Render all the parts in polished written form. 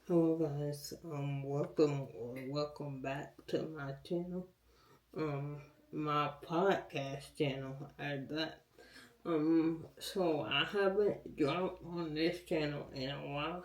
Hello guys, welcome back to my channel, my podcast channel at that. So I haven't dropped on this channel in a while,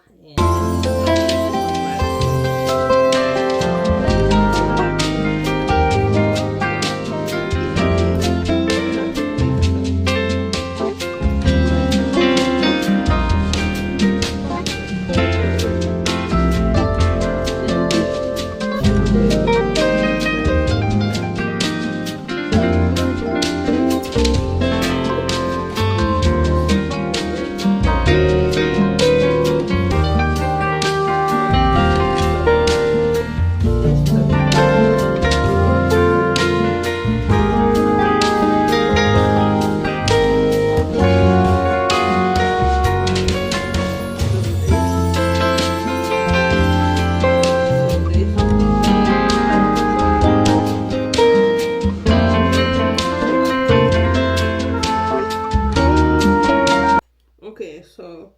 Okay, so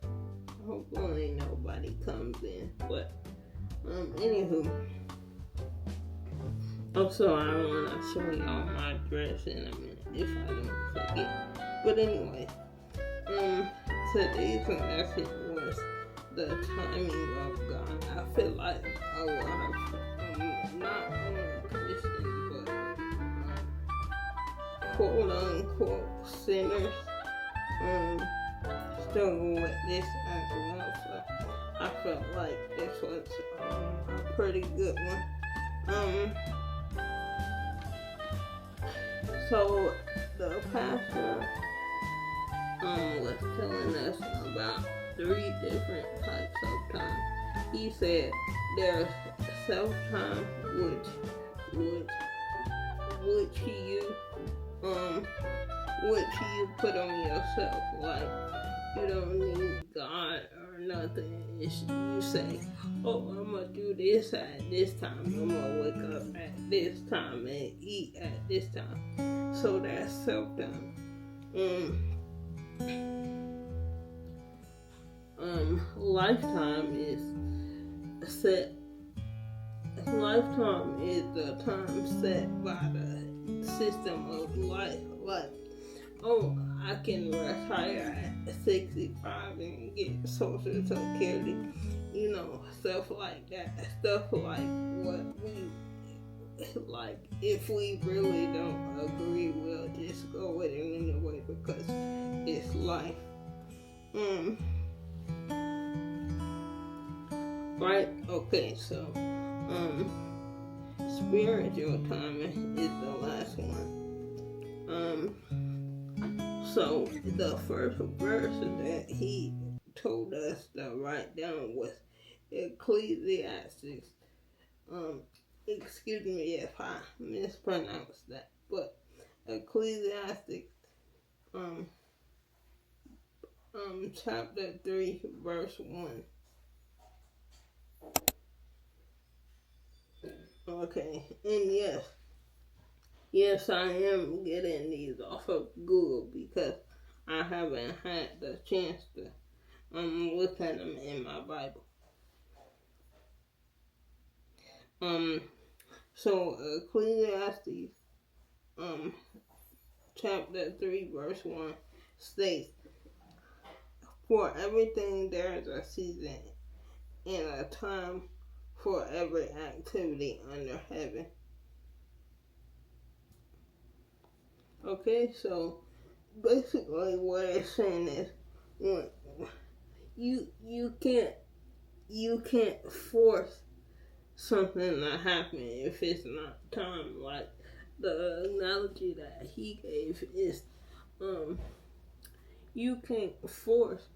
hopefully nobody comes in, but anywho, also I want to show y'all my dress in a minute if I don't forget. But anyway, today's message was the timing of God. I feel like a lot of not only Christians but quote unquote sinners struggle with this as well. So I felt like this was a pretty good one. So the pastor was telling us about 3 different types of time. He said there's self-time, which you put on yourself, like you don't need God or nothing. It's you say, oh, I'm gonna do this at this time. I'm gonna wake up at this time and eat at this time. So that's self-time. Lifetime is set. Lifetime is the time set by the system of life. Like, oh, I can retire at 65 and get Social Security. You know, stuff like that. Stuff like what we like. If we really don't agree, we'll just go with it anyway because it's life. Right? Okay, so spiritual timing is the last one. So the first verse that he told us to write down was Ecclesiastes. Excuse me if I mispronounced that, but Ecclesiastes, chapter 3, verse 1. Okay, and yes, I am getting these off of Google because I haven't had the chance to look at them in my Bible. So Ecclesiastes, chapter 3, verse 1 states, for everything there is a season and a time for every activity under heaven. Okay, so basically what it's saying is when you can't force something to happen if it's not time. Like the analogy that he gave is you can't force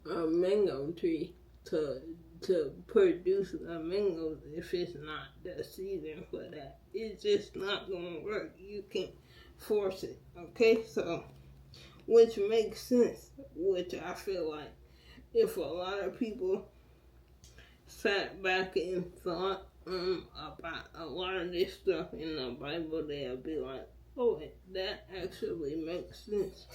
a mango tree to produce a mango if it's not the season for that. It's just not gonna work. You can't force it. Okay, so which makes sense. Which I feel like if a lot of people sat back and thought about a lot of this stuff in the Bible, they'll be like, oh, that actually makes sense.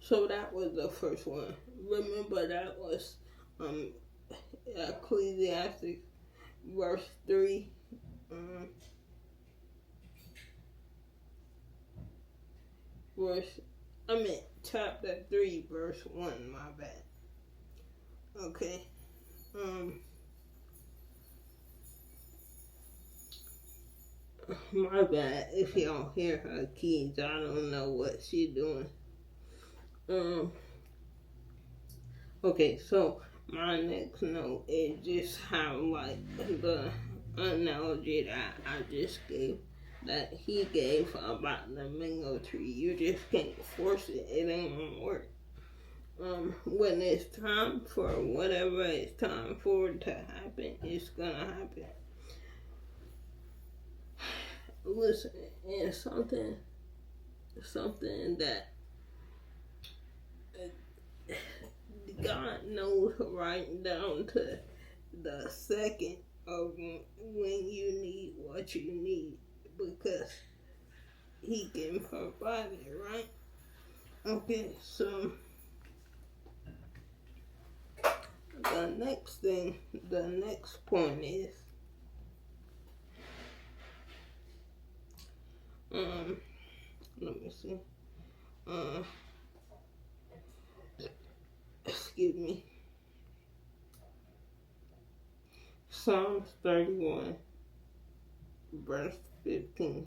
So that was the first one. Remember that was um Ecclesiastes verse 3. Um, chapter 3, verse 1, my bad. Okay. My bad if y'all hear her kids. I don't know what she doing. Okay, so my next note is just how, like, the analogy that I just gave, that he gave about the mango tree. You just can't force it. It ain't gonna work. When it's time for whatever it's time for to happen, it's gonna happen. Listen, and something that God knows right down to the second of when you need what you need, because he can provide it, right? Okay, so the next point is, let me see, excuse me, Psalms 31, verse 15.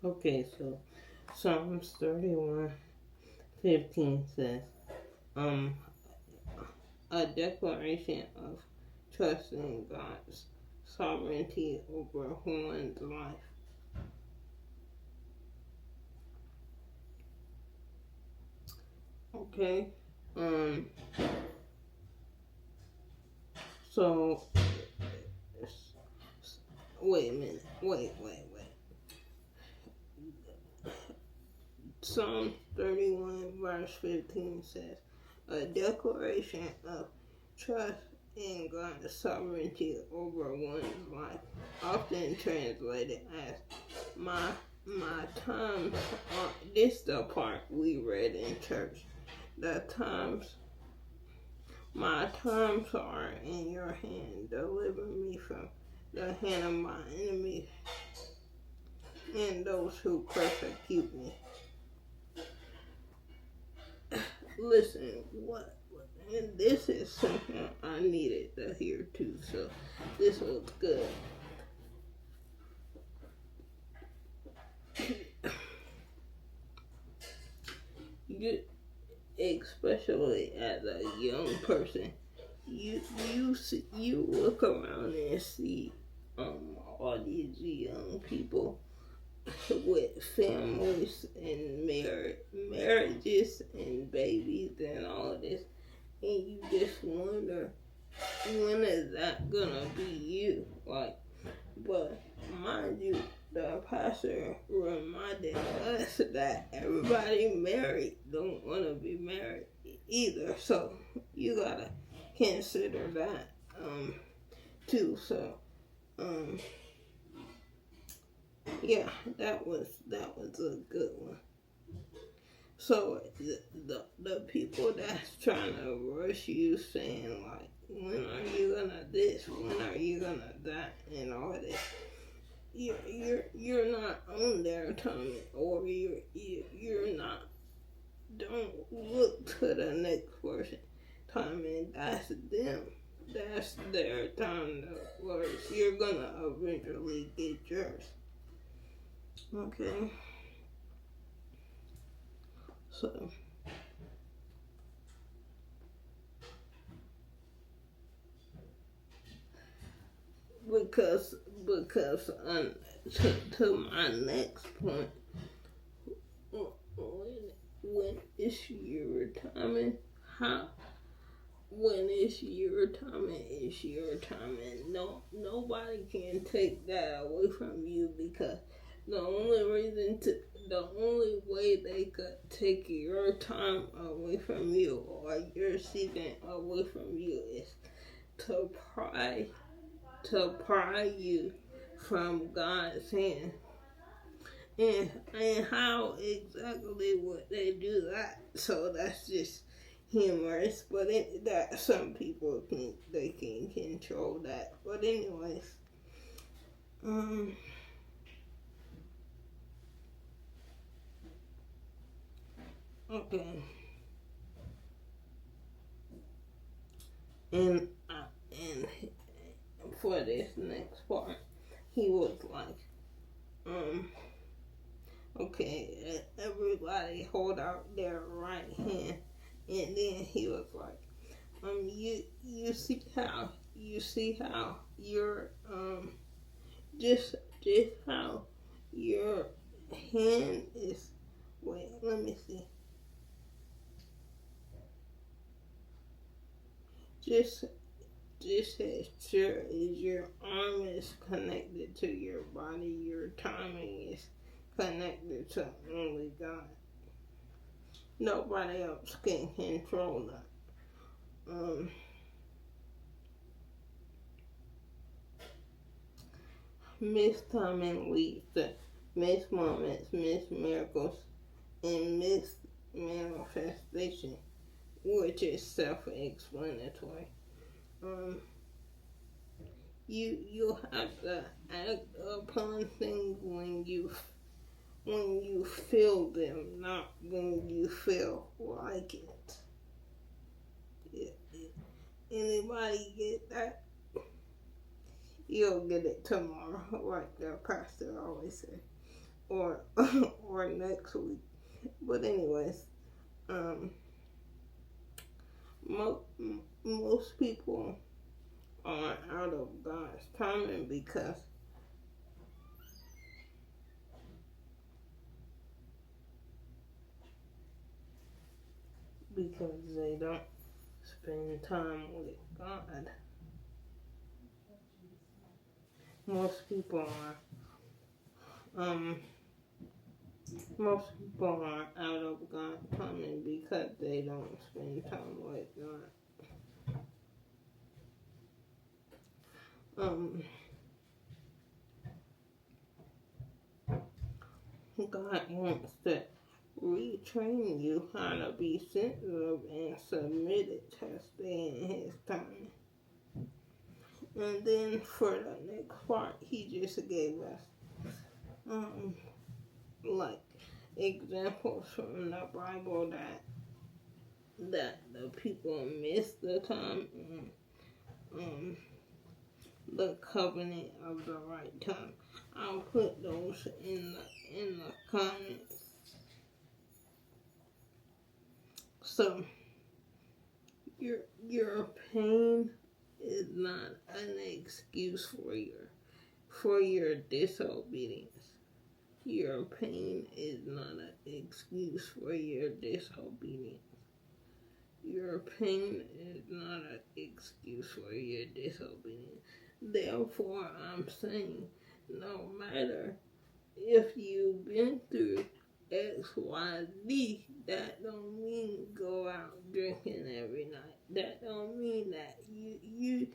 Okay, so Psalms 31:15 says, a declaration of trusting God's sovereignty over one's life. Okay, so wait a minute, wait. Psalm 31 verse 15 says, a declaration of trust in God's sovereignty over one's life, often translated as my times are, this the part we read in church, my times are in your hand, deliver me from the hand of my enemies and those who persecute me. Listen, and this is something I needed to hear too, so this was good. You, especially as a young person, you look around and see all these young people with families and marriages and babies and all this, and you just wonder, when is that gonna be you? Like, but mind you, the pastor reminded us that everybody married don't want to be married either, so you gotta consider that too. So yeah, that was a good one. So the people that's trying to rush you, saying like, when are you gonna this, when are you gonna that, and all this, you're not on their time, or you're not. Don't look to the next person time, and that's them. That's their time to flourish. You're gonna eventually get yours. Okay. So because to my next point, when it's your retirement, how when it's your time, and nobody can take that away from you, because the only way they could take your time away from you, or your season away from you, is to pry you from God's hand. And how exactly would they do that? So that's just humorous, but that some people think they can control that. But anyways, okay, and for this next part, he was like, okay, everybody hold out their right hand, and then he was like, you see how your just how your hand is. Wait, let me see. Just as sure as your arm is connected to your body, your timing is connected to only God. Nobody else can control that. Missed timing leads to missed moments, missed miracles, and missed manifestation, which is self-explanatory. You have to act upon things when you feel them, not when you feel like it. Anybody get that? You'll get it tomorrow, like the pastor always said, or next week. But anyways, most people are out of God's timing because they don't spend time with God. Most people are out of God's timing because they don't spend time with God. God wants to retrain you how to be sensitive and submitted to stay in His time. And then for the next part, He just gave us like examples from the Bible that the people missed the time, and the covenant of the right time. I'll put those in the comments. So your pain is not an excuse for your disobedience. Your pain is not an excuse for your disobedience. Your pain is not an excuse for your disobedience. Therefore, I'm saying, no matter if you've been through X, Y, Z, that don't mean go out drinking every night. That don't mean that you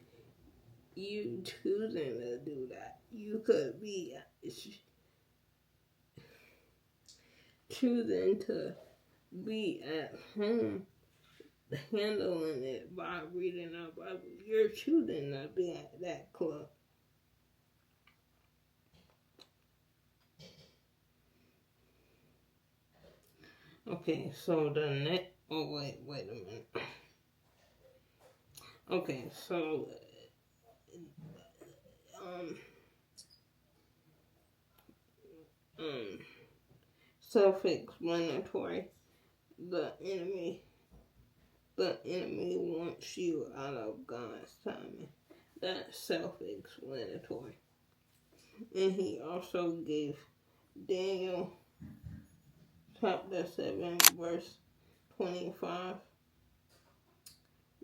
choosing to do that. You could be choosing to be at home handling it by reading a Bible. You're choosing to be at that club. Okay, so the next. Oh wait a minute. Okay, so um um self-explanatory. The enemy, the enemy wants you out of God's timing. That's self-explanatory. And he also gave Daniel chapter 7 verse 25,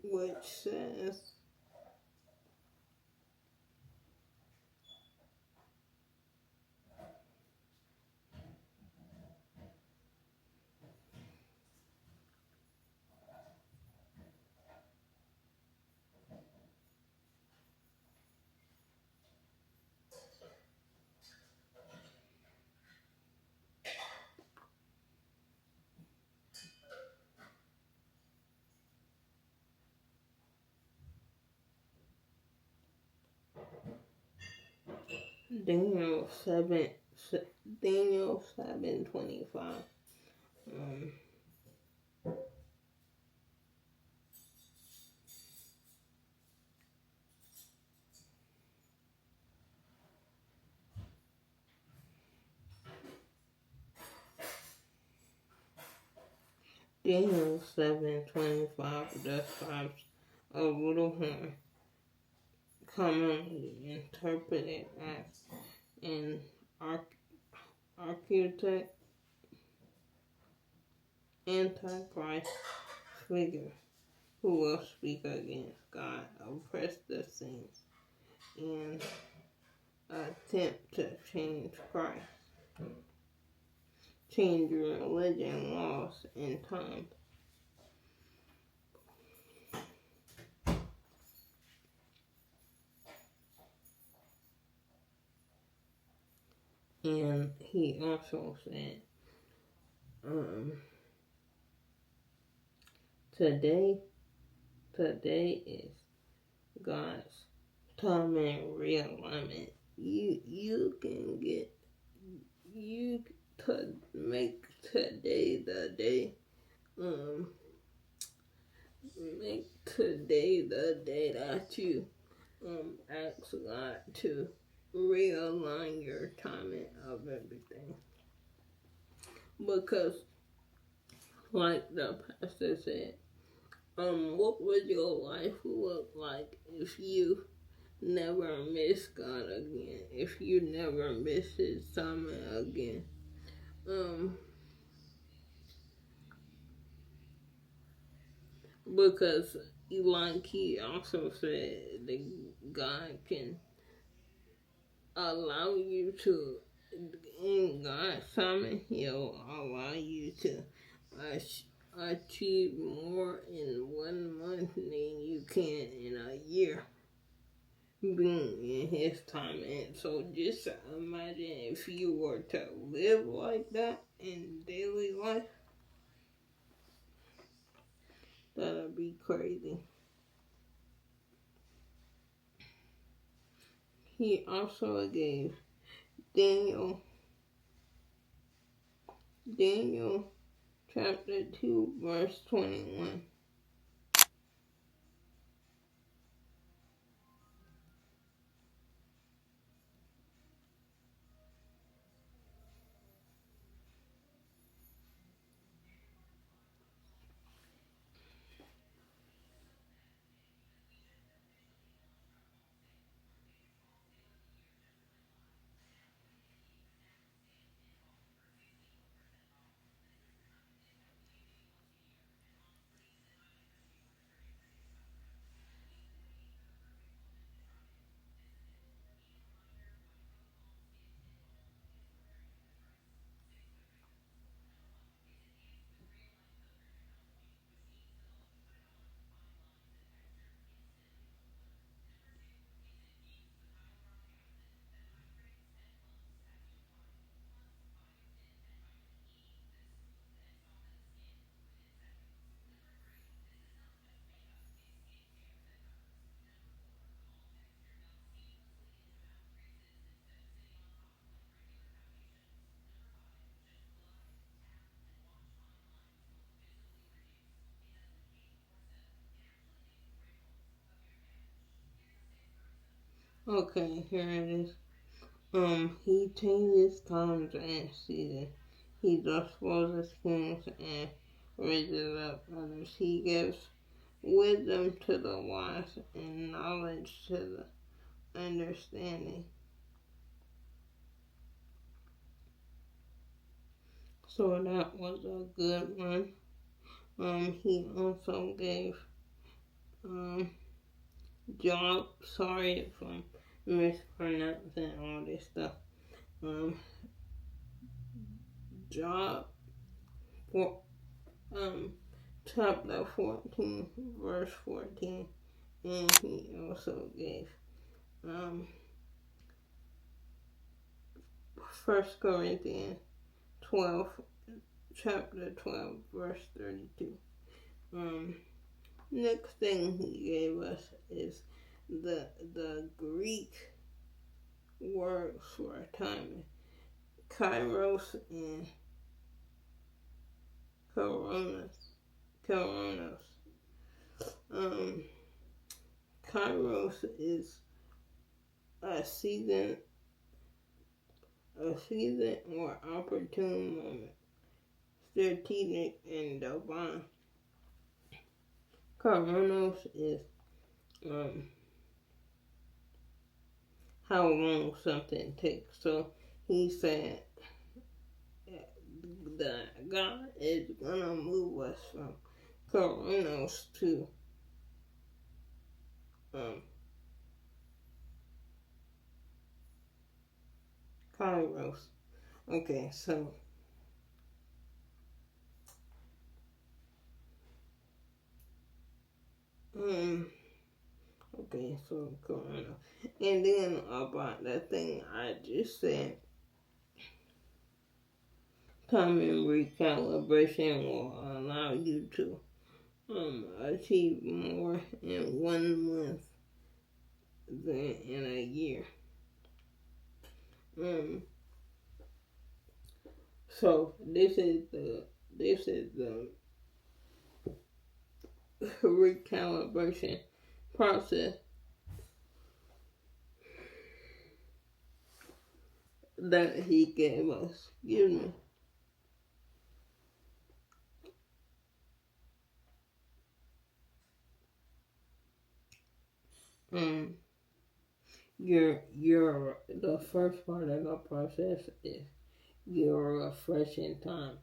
which says, Daniel 7, Daniel 7:25. Um, Daniel 7:25 describes a little horn, commonly interpreted as an architect, antichrist figure who will speak against God, oppress the saints, and attempt to change religion, laws, and times. And he also said, today is God's time and realignment. You can get you to make today the day. Make today the day that you ask God to realign your timing of everything. Because like the pastor said, what would your life look like if you never miss God again? If you never miss His timing again? Because like he also said that God can allow you to, in God's timing, He'll allow you to achieve more in 1 month than you can in a year, being in His time. And so just imagine if you were to live like that in daily life, that'd be crazy. He also gave Daniel chapter 2 verse 21. Okay, here it is. He changes times and seasons. He disposes kings and raises up others. He gives wisdom to the wise and knowledge to the understanding. So that was a good one. He also gave um Job. Sorry if I'm mispronouncing all this stuff. Um, Job for chapter 14, verse 14, and he also gave um 1 Corinthians 12, chapter 12, verse 32. Next thing he gave us is the Greek words for timing, kairos and koronos. Kairos is a season or opportune moment, strategic and divine. Koronos is how long something takes. So he said that God is gonna move us from Koronos to Kairos. Okay, so okay, so Corona. And then about that thing I just said, timing recalibration will allow you to achieve more in 1 month than in a year. So this is the recalibration process that he gave us. Excuse me. Your the first part of the process is your refreshing time.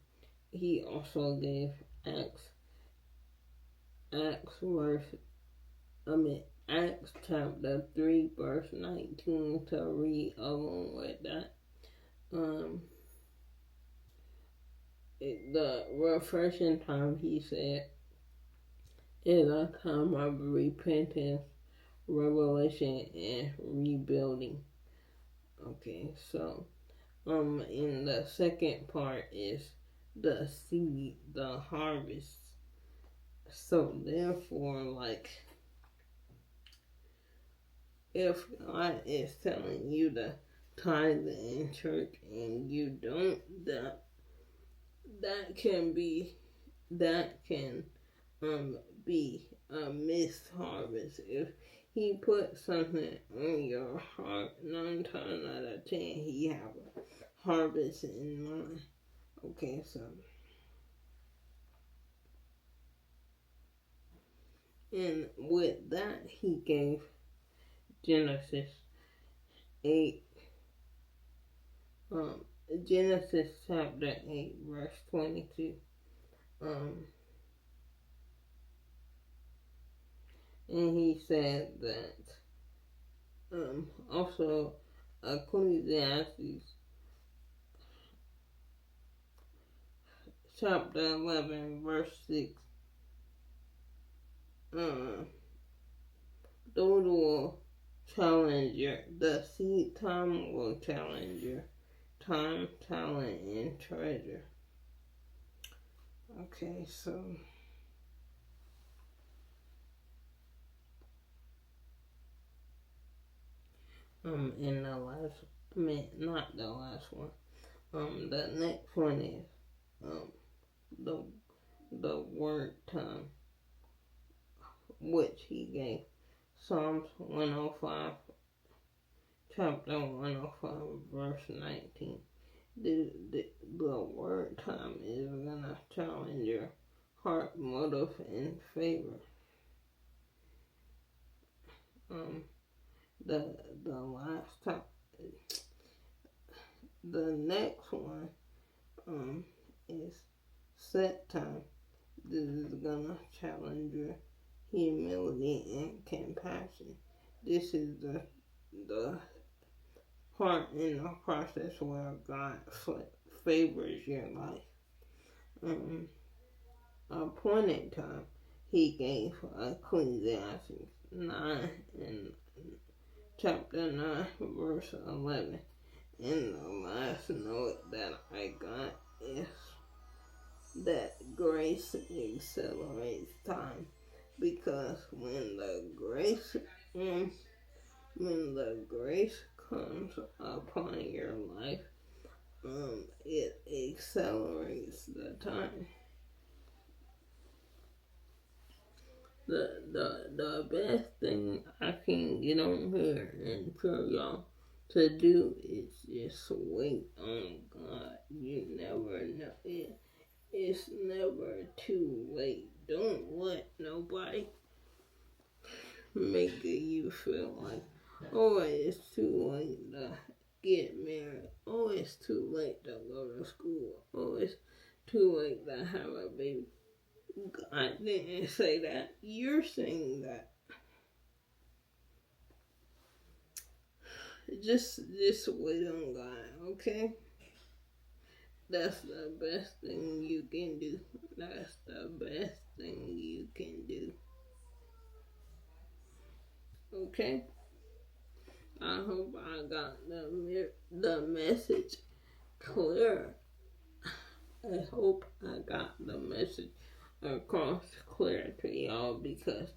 He also gave Acts Acts chapter 3 verse 19 to read along with that. The refreshing time, he said, is a time of repentance, revelation, and rebuilding. Okay, so in the second part is the seed, the harvest. So therefore, like, if God is telling you to tithe in church and you don't, that can be a missed harvest. If he put something on your heart, 9 times out of 10 he have a harvest in mind. Okay, so and with that he gave Genesis 8, Genesis chapter 8 verse 22. And he said that also Ecclesiastes chapter 11 verse 6. Those will challenge the seed time will challenge your time, talent, and treasure. Okay, so in the last, not the last one. The next one is the word time, which he gave Psalms 105 chapter 105, verse 19. The word time is gonna challenge your heart, motive, and favor. The last time, the next one, is set time. This is gonna challenge your humility and compassion. This is the part in the process where God favors your life. Appointed time, he gave Ecclesiastes 9 and chapter 9, verse 11. And the last note that I got is that grace accelerates time, because when the grace comes upon your life, it accelerates the time. The best thing I can get on here and tell y'all to do is just wait on God. You never know it. It's never too late. Don't let nobody make you feel like, oh, it's too late to get married. Oh, it's too late to go to school. Oh, it's too late to have a baby. God didn't say that. You're saying that. Just wait on God, okay? That's the best thing you can do. That's the best thing you can do. Okay? I hope I got the message clear. I hope I got the message across clear to y'all, because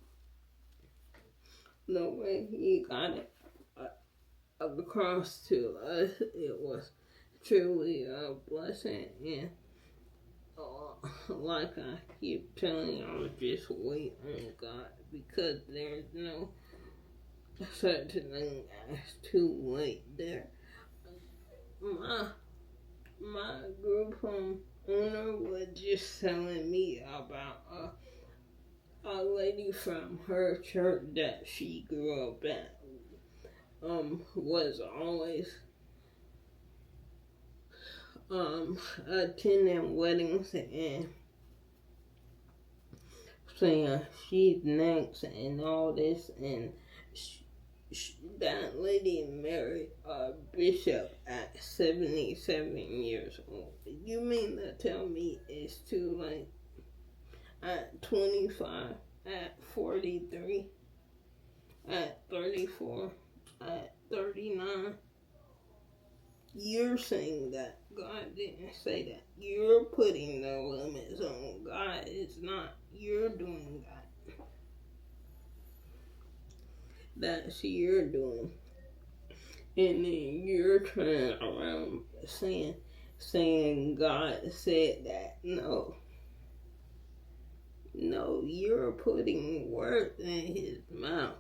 the way he got it across to us, it was truly a blessing. And like I keep telling y'all, just wait on God, because there's no such thing as too late there. My group home owner was just telling me about a lady from her church that she grew up at. Was always attending weddings and saying she's next and all this, and that lady married a bishop at 77 years old. You mean to tell me it's too late? At 25, at 43, at 34, at 39. You're saying that. God didn't say that. You're putting the limits on God. It's not. You're doing that. That's you're doing. And then you're turning around saying God said that. No, you're putting words in his mouth.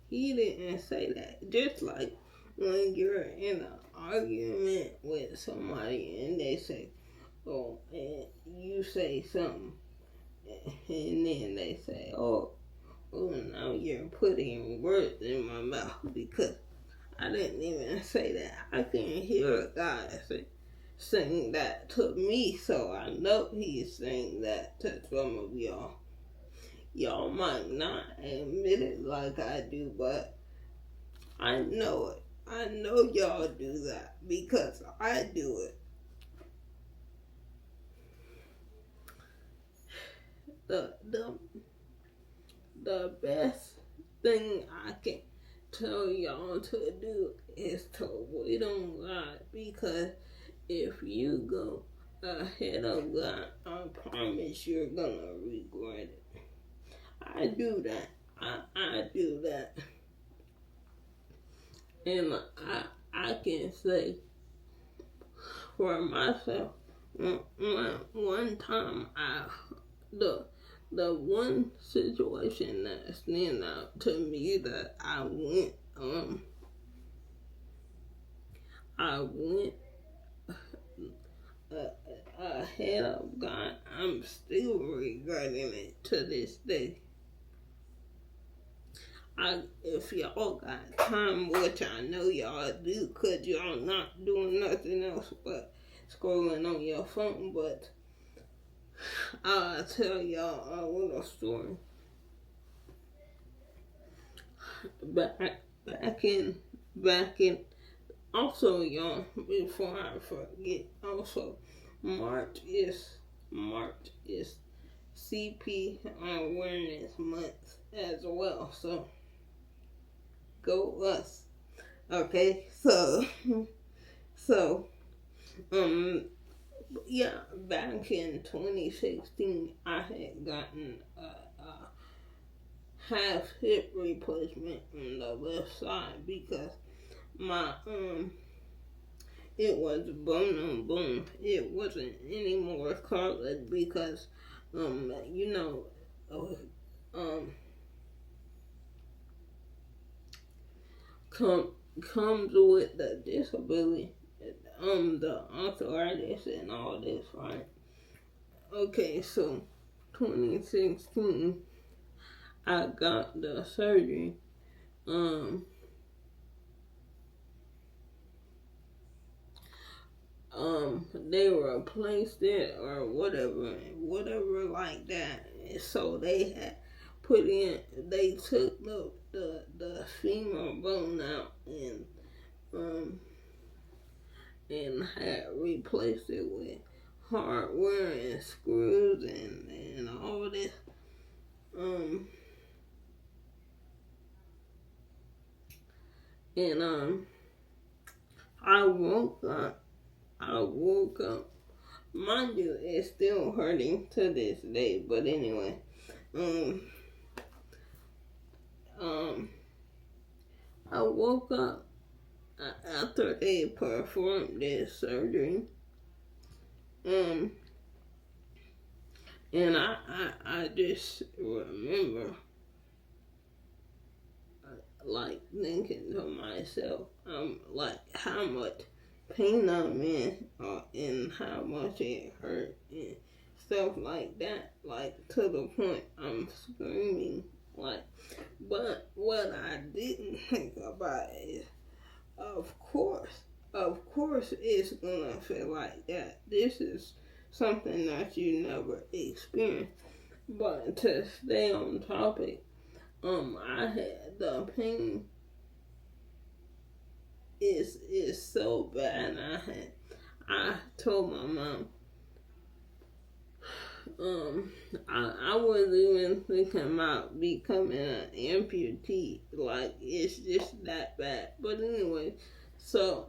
He didn't say that. Just like when you're in an argument with somebody and they say, oh, and you say something, and then they say, oh, now you're putting words in my mouth, because I didn't even say that. I can hear God saying that to me, so I know he's saying that to some of y'all. Y'all might not admit it like I do, but I know it. I know y'all do that, because I do it. The best thing I can tell y'all to do is to wait on God, because if you go ahead of God, I promise you're gonna regret it. I do that. I do that. And I can say for myself, one time the one situation that stands out to me that I went I went ahead of God. I'm still regretting it to this day. If y'all got time, which I know y'all do, cause y'all not doing nothing else but scrolling on your phone, but I'll tell y'all a little story. Back in, also y'all, before I forget, also March is CP Awareness Month as well, so go us. Okay, so yeah, back in 2016, I had gotten a half hip replacement on the left side because my it was bone on bone. It wasn't any more cartilage because you know comes with the disability, the arthritis and all this, right? Okay, so 2016, I got the surgery. They replaced it or whatever like that. So they had they took the femur bone out and had replaced it with hardware and screws and all this. I woke up. Mind you, it's still hurting to this day. But anyway, I woke up after they performed this surgery. And I just remember like thinking to myself, like how much pain I'm in, and how much it hurt and stuff like that, like to the point I'm screaming, like. But what I didn't think about is, of course, it's gonna feel like that. This is something that you never experienced. But to stay on topic, I had the pain is so bad. I told my mom, I wasn't even thinking about becoming an amputee. Like, it's just that bad. But anyway, so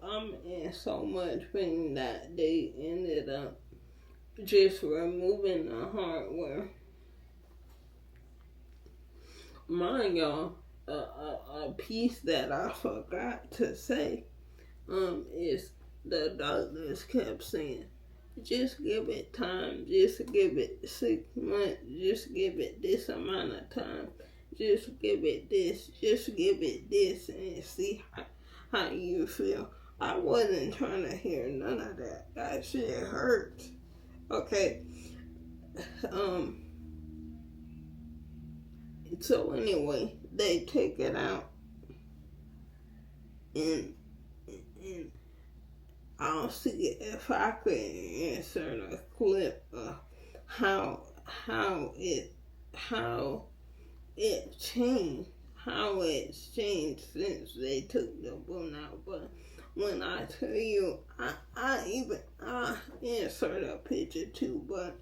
I'm in so much pain that they ended up just removing the hardware. Mind y'all, a piece that I forgot to say, is the doctors kept saying, just give it time, just give it 6 months, just give it this amount of time, just give it this, and see how you feel. I wasn't trying to hear none of that. That shit hurts. Okay. So anyway, they take it out, and I'll see if I could insert a clip of how it's changed since they took the bone out. But when I tell you, I insert a picture too, but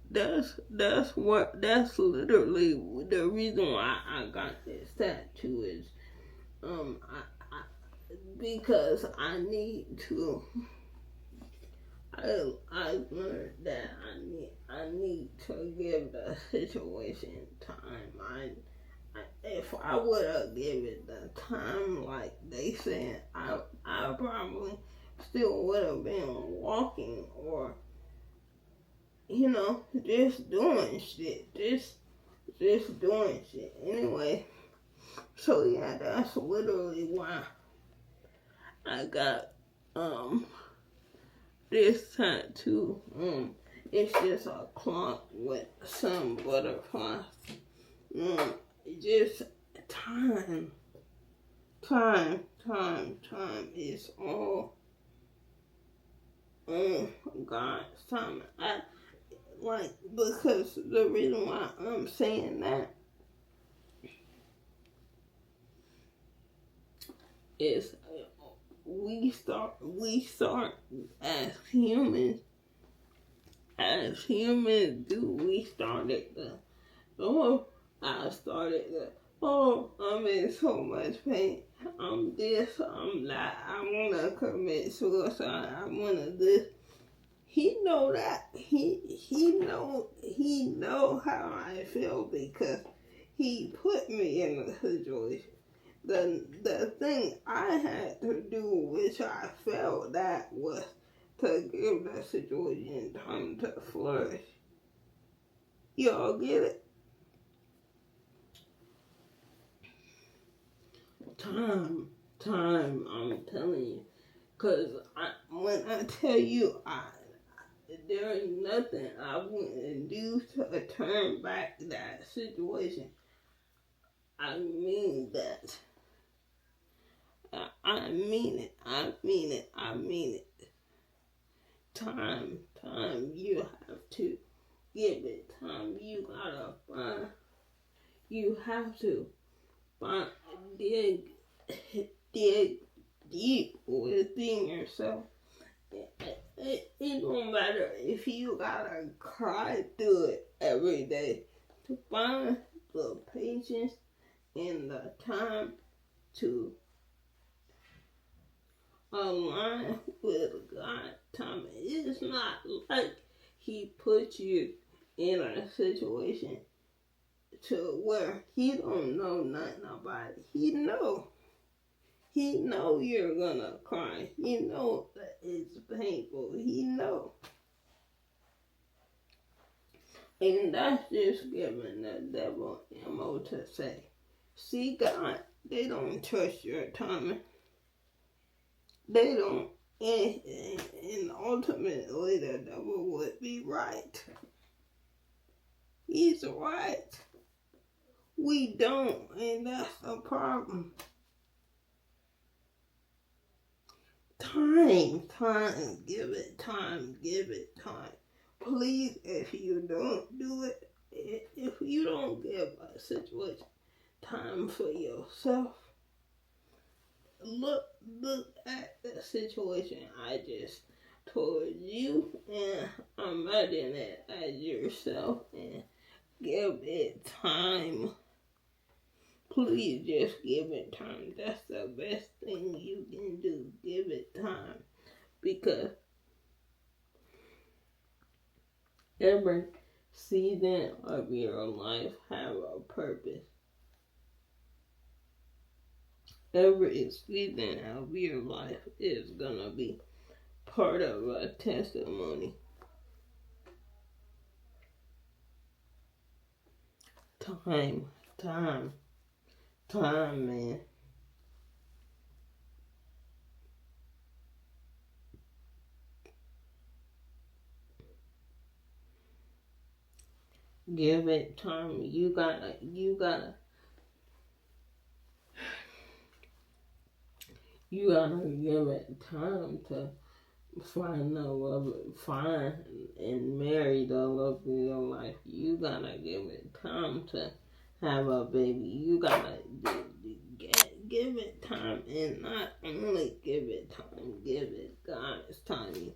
that's literally the reason why I got this tattoo is because I need to. I learned that I need to give the situation time. If I would have given the time like they said, I probably still would have been walking or just doing shit. Just doing shit. Anyway, so yeah, that's literally why I got this tattoo. It's just a clock with some butterflies. Just time is all God's time. Because the reason why I'm saying that is we start as humans we started I'm in so much pain. I'm this, I'm that, I wanna commit suicide, I wanna this. He know that. He know how I feel because he put me in a situation. The thing I had to do, which I felt that was to give the situation time to flourish. Y'all get it? Time, I'm telling you. Because when I tell you, there ain't nothing I wouldn't do to turn back that situation. I mean that. I mean it. Time, you have to give it time. You have to dig deep within yourself. It don't matter if you gotta cry through it every day to find the patience and the time to align with God. Time. It's not like He put you in a situation to where He don't know nothing about it. He know you're gonna cry. He know that it's painful. He know. And that's just giving the devil ammo to say, see God, they don't trust your timing. They don't. And ultimately the devil would be right. He's right. We don't, and that's the problem. Time, give it time. Please, if you don't do it, if you don't give a situation time for yourself, look at the situation I just told you and imagine it as yourself and give it time. Please just give it time. That's the best thing you can do. Give it time. Because every season of your life have a purpose. Every season of your life is gonna be part of a testimony. Time, man. Give it time. You gotta give it time to find and marry the love of your life. You gotta give it time to have a baby. You gotta give it time, and not only give it time, give it God's timing.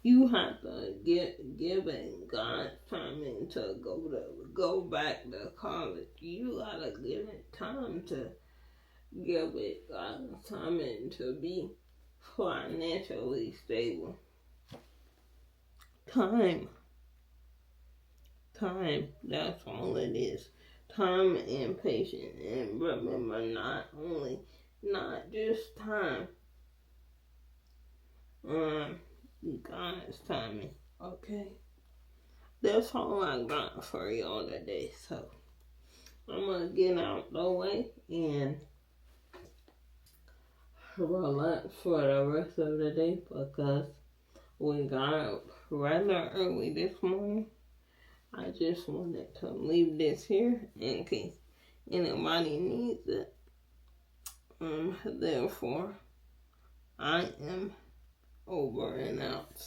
You have to give it God's timing to go back to college. You gotta give it time to give it God's timing to be financially stable. Time, that's all it is. Time and patience. And remember, not just time. God's timing. Okay? That's all I got for y'all today. So I'm gonna get out the way and relax for the rest of the day because we got up rather early this morning. I just wanted to leave this here in case anybody needs it. Therefore, I am over and out.